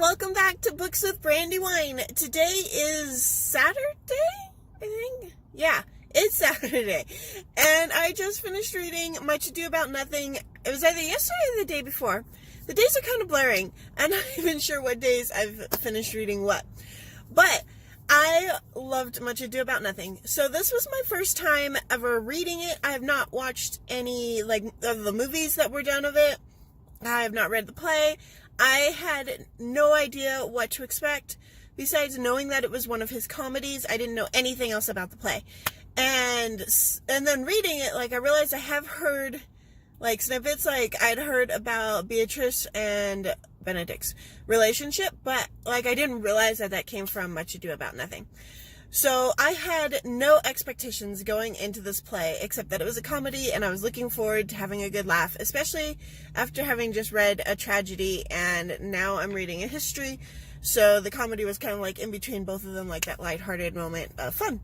welcome back to Books with Brandywine. Today is Saturday, I think. Yeah, it's Saturday. And I just finished reading Much Ado About Nothing. It was either yesterday or the day before. The days are kind of blurring. I'm not even sure what days I've finished reading what. But I loved Much Ado About Nothing. So this was my first time ever reading it. I have not watched any of the movies that were done of it. I have not read the play. I had no idea what to expect. Besides knowing that it was one of his comedies, I didn't know anything else about the play. And then reading it, I realized I have heard, snippets. I'd heard about Beatrice and Benedict's relationship, but, I didn't realize that came from Much Ado About Nothing. So I had no expectations going into this play, except that it was a comedy, and I was looking forward to having a good laugh, especially after having just read a tragedy, and now I'm reading a history. So the comedy was kind of in between both of them, that lighthearted moment of fun.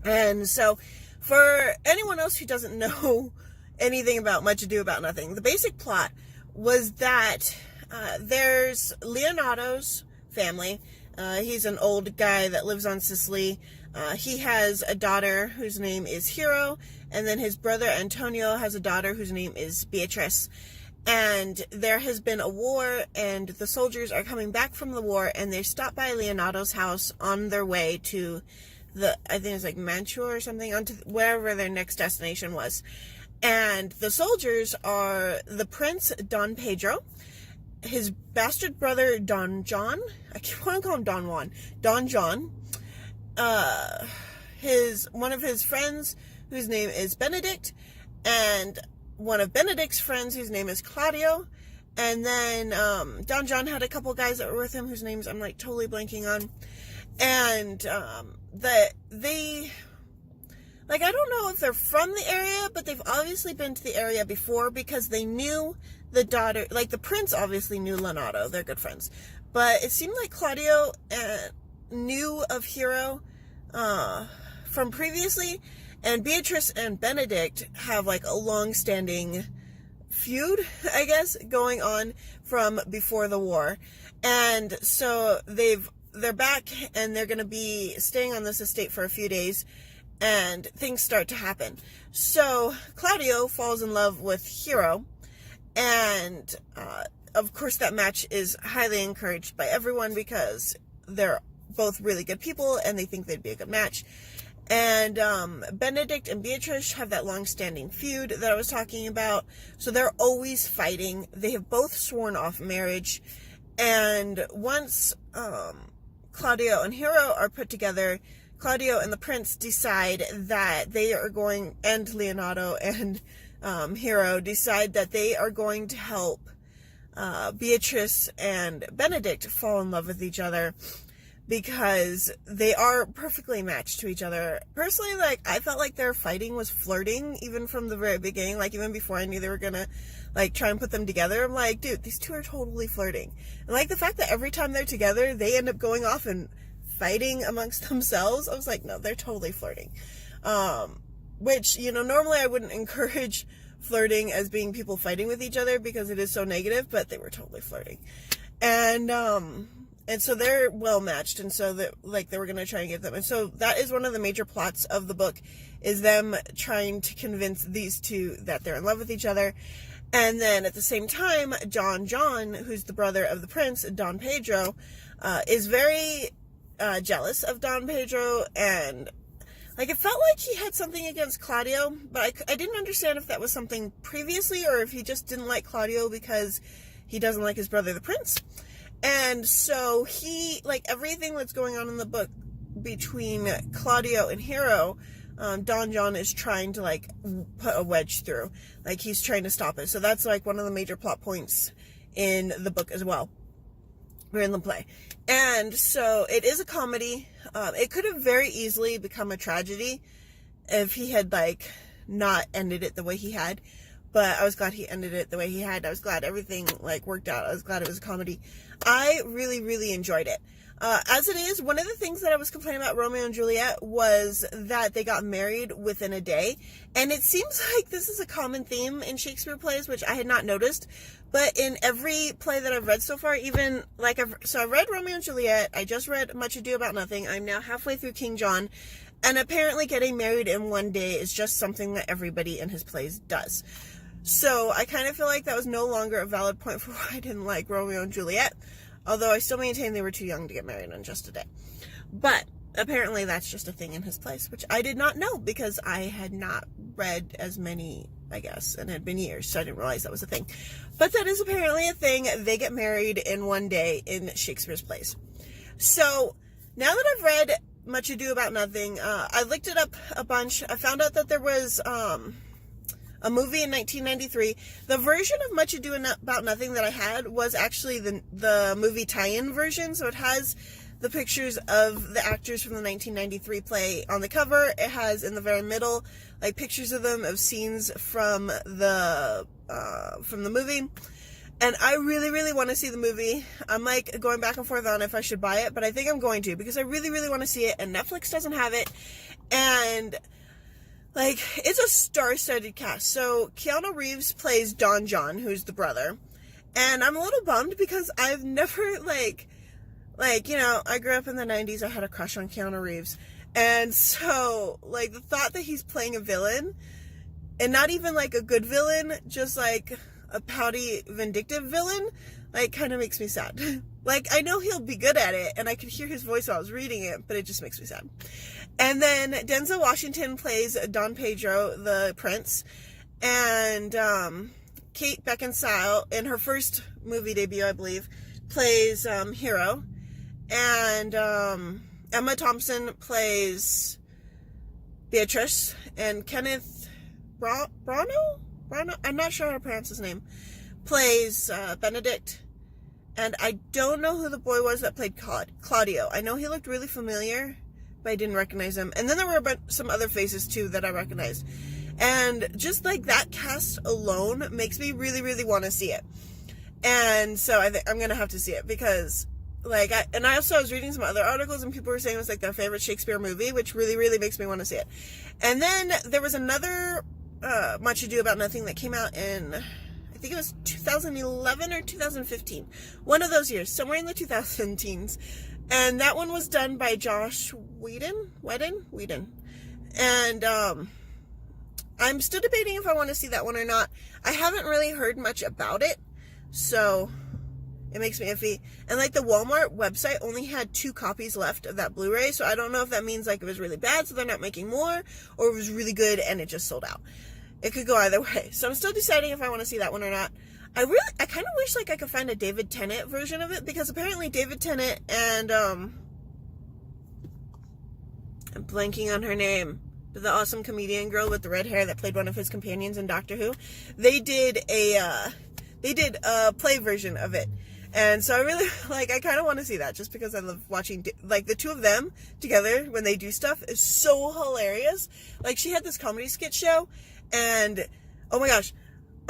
And so for anyone else who doesn't know anything about Much Ado About Nothing, the basic plot was that there's Leonardo's family. He's an old guy that lives on Sicily. He has a daughter whose name is Hero, and then his brother Antonio has a daughter whose name is Beatrice. And there has been a war, and the soldiers are coming back from the war, and they stop by Leonardo's house on their way to I think it's Mantua or something, onto wherever their next destination was. And the soldiers are the Prince Don Pedro, his bastard brother Don John. I keep wanting to call him Don Juan. Don John. One of his friends whose name is Benedict, and one of Benedict's friends whose name is Claudio. And then Don John had a couple guys that were with him whose names I'm totally blanking on. And I don't know if they're from the area, but they've obviously been to the area before because they knew the daughter, the prince obviously knew Leonardo. They're good friends. But it seemed like Claudio knew of Hero from previously, and Beatrice and Benedict have a long-standing feud, I guess, going on from before the war. And so they're back, and they're going to be staying on this estate for a few days, and things start to happen. So Claudio falls in love with Hero, and of course that match is highly encouraged by everyone because they're both really good people and they think they'd be a good match. And Benedict and Beatrice have that long-standing feud that I was talking about, so they're always fighting. They have both sworn off marriage, and once Claudio and Hero are put together, Claudio and the prince decide that they are going, and Leonardo and Hero decide that they are going to help Beatrice and Benedict fall in love with each other because they are perfectly matched to each other. Personally, I felt like their fighting was flirting even from the very beginning, even before I knew they were gonna try and put them together. I'm dude, these two are totally flirting. And the fact that every time they're together, they end up going off and fighting amongst themselves, I was no, they're totally flirting. Which, normally I wouldn't encourage flirting as being people fighting with each other because it is so negative, but they were totally flirting. And so they're well matched, and so that they were going to try and get them. And so that is one of the major plots of the book, is them trying to convince these two that they're in love with each other. And then at the same time, John, who's the brother of the prince, Don Pedro, is very jealous of Don Pedro, and it felt like he had something against Claudio, but I didn't understand if that was something previously or if he just didn't like Claudio because he doesn't like his brother the prince. And so he, everything that's going on in the book between Claudio and Hero, Don John is trying to put a wedge through. He's trying to stop it. So that's one of the major plot points in the book as well, or in the play. And so it is a comedy. It could have very easily become a tragedy if he had not ended it the way he had. but I was glad he ended it the way he had. I was glad everything like worked out. I was glad it was a comedy. I really, really enjoyed it. As it is, one of the things that I was complaining about Romeo and Juliet was that they got married within a day. And it seems like this is a common theme in Shakespeare plays, which I had not noticed. But in every play that I've read so far, even like I read Romeo and Juliet. I just read Much Ado About Nothing. I'm now halfway through King John. And apparently getting married in one day is just something that everybody in his plays does. So I kind of feel like that was no longer a valid point for why I didn't like Romeo and Juliet. Although I still maintain they were too young to get married in just a day. But apparently that's just a thing in his place, which I did not know because I had not read as many, I guess, and it had been years, so I didn't realize that was a thing. But that is apparently a thing. They get married in one day in Shakespeare's plays. So now that I've read Much Ado About Nothing, I looked it up a bunch. I found out that there was a movie in 1993. The version of Much Ado About Nothing that I had was actually the movie tie-in version. So it has the pictures of the actors from the 1993 play on the cover. It has in the very middle, like pictures of them of scenes from the movie. And I really, really want to see the movie. I'm like going back and forth on if I should buy it, but I think I'm going to because I really, really want to see it. And Netflix doesn't have it. And like, it's a star-studded cast. So, Keanu Reeves plays Don John, who's the brother. And I'm a little bummed because I've never, you know, I grew up in the 90s. I had a crush on Keanu Reeves. And so, like, the thought that he's playing a villain, and not even, like, a good villain, just, like, a pouty, vindictive villain, like, kind of makes me sad. Like, I know he'll be good at it, and I could hear his voice while I was reading it, but it just makes me sad. And then Denzel Washington plays Don Pedro, the prince, and Kate Beckinsale, in her first movie debut, I believe, plays Hero, and Emma Thompson plays Beatrice, and Kenneth Branagh? I'm not sure how to pronounce his name, plays Benedict. And I don't know who the boy was that played Claudio. I know he looked really familiar, but I didn't recognize him. And then there were some other faces, too, that I recognized. And just, like, that cast alone makes me really, really want to see it. And so I think I'm going to have to see it because, like, I also was reading some other articles and people were saying it was, like, their favorite Shakespeare movie, which really, really makes me want to see it. And then there was another Much Ado About Nothing that came out in, I think it was 2011 or 2015. One of those years, somewhere in the 2010s. And that one was done by Josh Whedon. And I'm still debating if I want to see that one or not. I haven't really heard much about it, so it makes me iffy. And like the Walmart website only had 2 copies left of that Blu-ray, so I don't know if that means like it was really bad, so they're not making more, or it was really good and it just sold out. It could go either way. So I'm still deciding if I want to see that one or not. I kind of wish like I could find a David Tennant version of it, because apparently David Tennant and I'm blanking on her name, but the awesome comedian girl with the red hair that played one of his companions in Doctor Who, they did a play version of it. And so I really, like, I kind of want to see that just because I love watching, like, the two of them together when they do stuff is so hilarious. Like, she had this comedy skit show, and oh my gosh,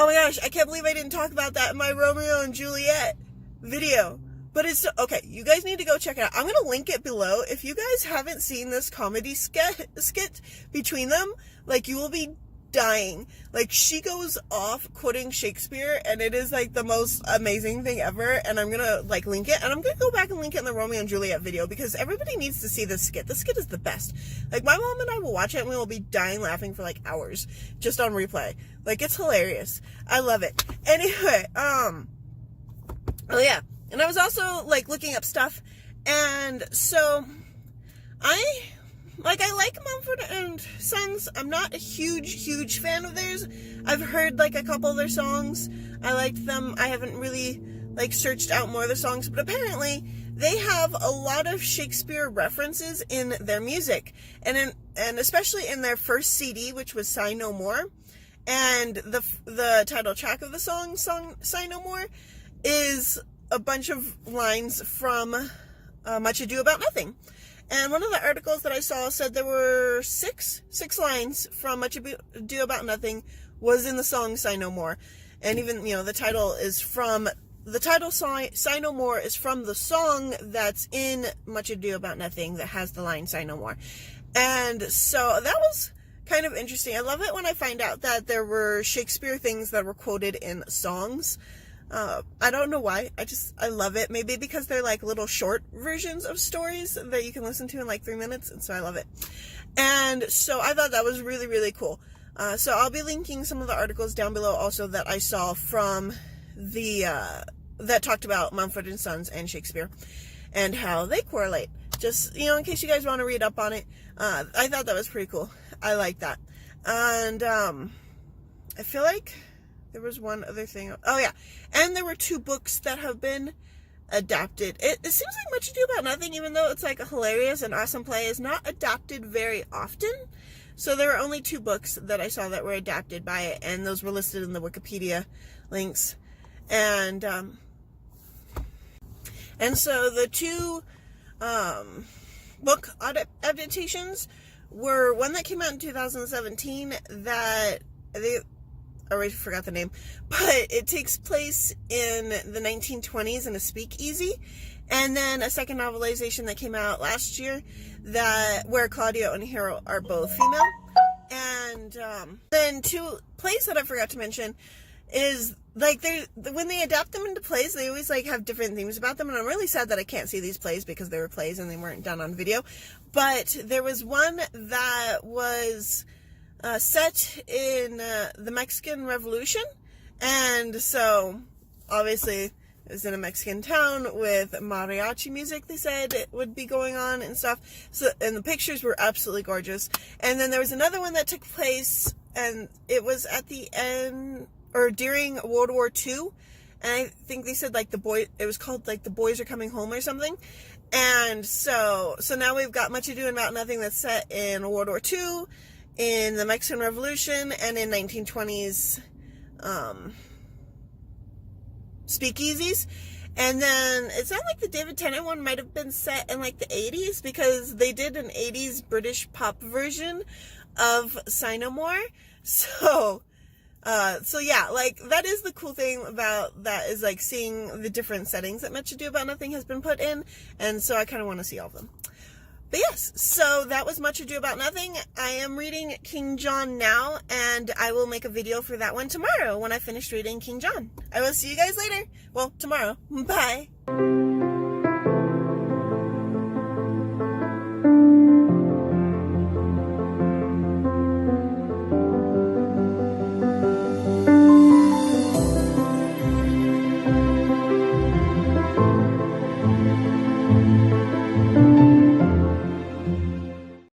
I can't believe I didn't talk about that in my Romeo and Juliet video. But it's, okay, you guys need to go check it out. I'm going to link it below. If you guys haven't seen this comedy skit between them, like, you will be dying. Like, she goes off quoting Shakespeare, and it is, like, the most amazing thing ever, and I'm going to, like, link it, and I'm going to go back and link it in the Romeo and Juliet video, because everybody needs to see this skit. This skit is the best. Like, my mom and I will watch it, and we will be dying laughing for, like, hours, just on replay. Like, it's hilarious. I love it. Anyway, oh yeah. And I was also, like, looking up stuff, and so I like Mumford and Sons. I'm not a huge fan of theirs. I've heard, like, a couple of their songs. I liked them. I haven't really, like, searched out more of their songs, but apparently they have a lot of Shakespeare references in their music, and especially in their first CD, which was Sigh No More, and the title track of the song Sigh No More is a bunch of lines from Much Ado About Nothing. And one of the articles that I saw said there were six lines from Much Ado About Nothing was in the song Sigh No More. And even, the title Sigh No More is from the song that's in Much Ado About Nothing that has the line Sigh No More. And so that was kind of interesting. I love it when I find out that there were Shakespeare things that were quoted in songs. I don't know why. I love it. Maybe because they're like little short versions of stories that you can listen to in like 3 minutes. And so I love it. And so I thought that was really, really cool. So I'll be linking some of the articles down below also that I saw from that talked about Mumford and Sons and Shakespeare and how they correlate. Just, in case you guys want to read up on it. I thought that was pretty cool. I like that. And I feel like there was one other thing. Oh, yeah. And there were 2 books that have been adapted. It seems like Much Ado About Nothing, even though it's like a hilarious and awesome play, is not adapted very often. So there were only 2 books that I saw that were adapted by it, and those were listed in the Wikipedia links. And so the 2 book adaptations were one that came out in 2017 that I already forgot the name, but it takes place in the 1920s in a speakeasy, and then a second novelization that came out last year where Claudio and Hero are both female, and then 2 plays that I forgot to mention is like when they adapt them into plays, they always like have different themes about them, and I'm really sad that I can't see these plays because they were plays and they weren't done on video. But there was one that was set in the Mexican Revolution, and so obviously it was in a Mexican town with mariachi music, they said it would be going on and stuff. So, and the pictures were absolutely gorgeous. And then there was another one that took place, and it was at the end or during World War II, and I think they said like it was called like The Boys Are Coming Home or something. And so now we've got Much Ado About Nothing that's set in World War II, in the Mexican Revolution, and in 1920s speakeasies. And then it sounded like the David Tennant one might have been set in like the 80s, because they did an 80s British pop version of Sigh No More. So yeah, like that is the cool thing about that, is like seeing the different settings that Much Ado About Nothing has been put in, and so I kind of want to see all of them. But yes, so that was Much Ado About Nothing. I am reading King John now, and I will make a video for that one tomorrow when I finish reading King John. I will see you guys later. Well, tomorrow. Bye.